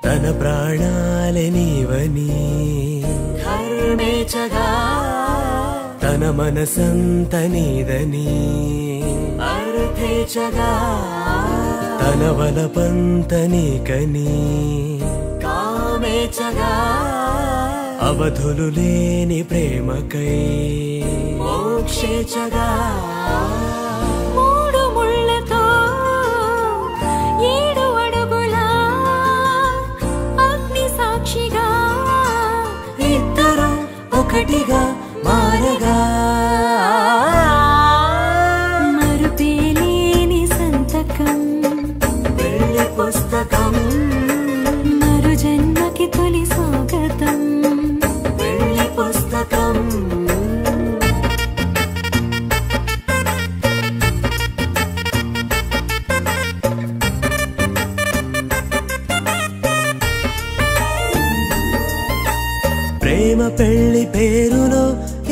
తన ప్రాణాలే నీవని ధర్మేచగా తన మనసంత నీదని అర్థేచగా తన వలపంత నీకని కామేచగా అవధులు లేని ప్రేమకై మోక్షేచగా మూడు ముళ్ళతో 7 అడుగుల అగ్ని సాక్షిగా ఇద్దరు ఒకటిగా మారగా మరుపేలేని సంతకం పెళ్లి పుస్తకం మరు జన్మకి తొలి స్వాగతం పెళ్లి పుస్తకం ప్రేమ పెళ్లి పేరులో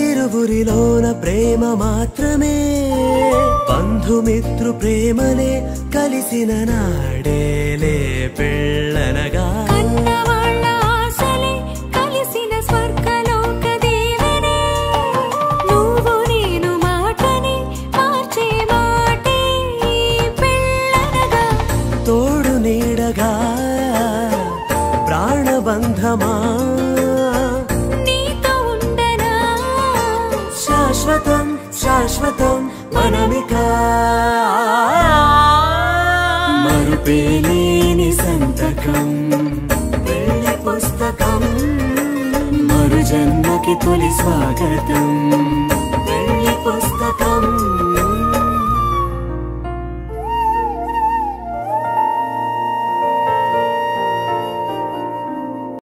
ఇరువురిలోన ప్రేమ మాత్రమే బంధుమిత్రు ప్రేమలే కలిసిన నాడేలే పెళ్ళనగా కన్నవాళ్ళ ఆశలే కలిసిన స్వర్గలోక దీవెనే నువ్వు నేను మాటని మార్చే మాటే పెళ్ళనగా తోడు నీడగా ప్రాణబంధమా నీతో ఉండనా శాశ్వతం శాశ్వతం మనమిక మరుపేలేని సంతకం పెళ్లి పుస్తకం మరు జన్మకి తొలి స్వాగతం పెళ్లి పుస్తకం